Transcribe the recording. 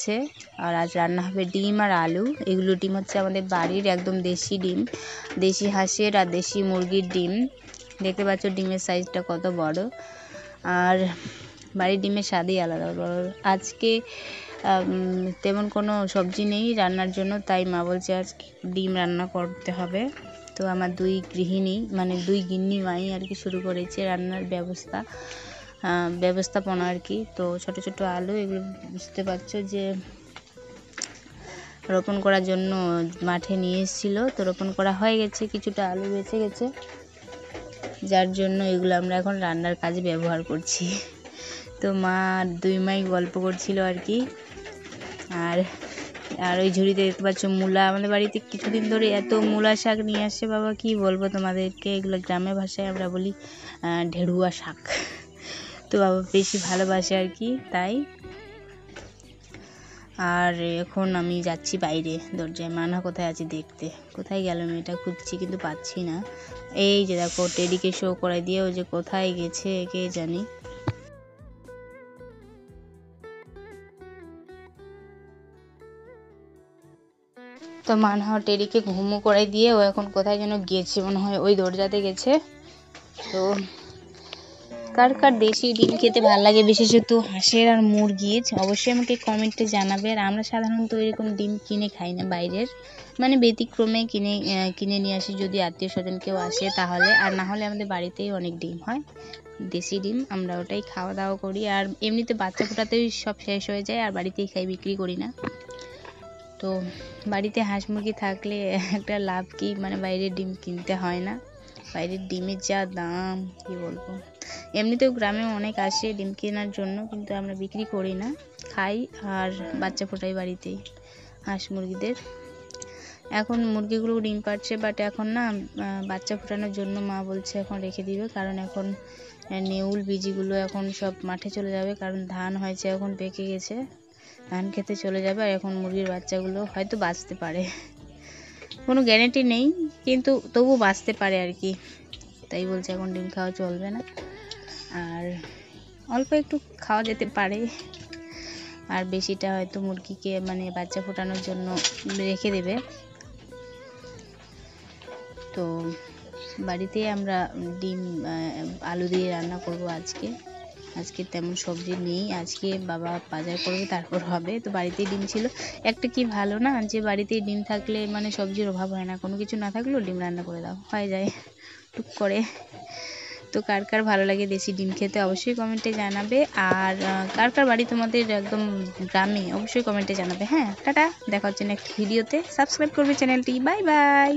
হচ্ছে। আর আজ রান্না হবে ডিম আর আলু। এগুলো ডিম হচ্ছে আমাদের বাড়ির একদম দেশি ডিম, দেশি হাঁসের আর দেশি মুরগির ডিম। দেখতে পাচ্ছ ডিমের সাইজটা কত বড়। আর বাড়ির ডিমের স্বাদই আলাদা। আজকে তেমন কোনো সবজি নেই রান্নার জন্য, তাই মা বলছে আজ ডিম রান্না করতে হবে। তো আমার দুই গৃহিণী মানে দুই গিন্নি মাই আর কি শুরু করেছে রান্নার ব্যবস্থাপনা আর কি। তো ছোট ছোট আলু এগুলো বুঝতে পারছো যে রোপণ করার জন্য মাঠে নিয়ে এসেছিলো, তো রোপণ করা হয়ে গেছে, কিছুটা আলু বেঁচে গেছে, যার জন্য এগুলো আমরা এখন রান্নার কাজে ব্যবহার করছি। তো মা দুই মাই গল্প করছিল আর কি। আর ওই ঝুড়িতে দেখতে পাচ্ছ মূলা। আমাদের বাড়িতে কিছুদিন ধরে এত মূলা শাক নিয়ে আসছে বাবা, কি বলবো তোমাদেরকে। এগুলো গ্রামের ভাষায় আমরা বলি ঢেড়ুয়া শাক। তো বাবা বেশি ভালোবাসে আর কি, তাই। আর এখন আমি যাচ্ছি বাইরে দরজায়, মানহা কোথায় আছে দেখতে। কোথায় গেল মেয়েটা, খুঁজছি কিন্তু পাচ্ছি না। এই যে দেখো টেডিকে শো করে দিয়ে ও যে কোথায় গেছে কে জানি। তো মানহা টেডিকে ঘুমো করে দিয়ে ও এখন কোথায় যেন গেছে, মনে হয় ওই দরজাতে গেছে। তো কার কার দেশি ডিম খেতে ভালো লাগে, বিশেষত হাঁসের আর মুরগির, অবশ্যই আমাকে কমেন্টে জানাবে। আর আমরা সাধারণত এরকম ডিম কিনে খাই না বাইরের, মানে ব্যতিক্রমে কিনে নিয়ে আসি যদি আত্মীয় স্বজন কেউ আসে তাহলে। আর না হলে আমাদের বাড়িতেই অনেক ডিম হয়, দেশি ডিম, আমরা ওটাই খাওয়া দাওয়া করি। আর এমনিতে বাচ্চা ফোটাতেই সব শেষ হয়ে যায়, আর বাড়িতেই খাই, বিক্রি করি না। তো বাড়িতে হাঁস মুরগি থাকলে একটা লাভ কি, মানে বাইরের ডিম কিনতে হয় না। বাইরের ডিমের যা দাম কি বলবো। এমনিতেও গ্রামে অনেক আসে ডিম কেনার জন্য, কিন্তু আমরা বিক্রি করি না, খাই আর বাচ্চা ফোটাই বাড়িতেই হাঁস মুরগিদের। এখন মুরগিগুলো ডিম পাড়ছে, বাট এখন না বাচ্চা ফোটানোর জন্য মা বলছে এখন রেখে দিবে, কারণ এখন নেউল বিজিগুলো এখন সব মাঠে চলে যাবে, কারণ ধান হয়েছে এখন পেকে গেছে, ধান খেতে চলে যাবে। আর এখন মুরগির বাচ্চাগুলো হয়তো বাঁচতে পারে, কোনো গ্যারেন্টি নেই, কিন্তু তবু বাঁচতে পারে আর কি। তাই বলছে এখন ডিম খাওয়া চলবে না, আর অল্প একটু খাওয়া যেতে পারে, আর বেশিটা হয়তো মুরগিকে মানে বাচ্চা ফোটানোর জন্য রেখে দেবে। তো বাড়িতে আমরা ডিম আলু দিয়ে রান্না করব আজকে তেমন সবজি নেই, আজকে বাবা বাজার করবে তারপর হবে। তো বাড়িতেই ডিম ছিল, একটা কি ভালো না যে বাড়িতেই ডিম থাকলে মানে সবজির অভাব হয় না, কোনো কিছু না থাকলেও ডিম রান্না করে দাও হয়ে যায় টুক করে। তো কার কার ভালো লাগে দেশি ডিম খেতে অবশ্যই কমেন্টে জানাবে। আর কার কার বাড়ি তোমাদের একদম গ্রামে অবশ্যই কমেন্টে জানাবে। হ্যাঁ, টাটা, দেখা হচ্ছে নেক্সট ভিডিওতে। সাবস্ক্রাইব করবে চ্যানেলটি। Bye bye.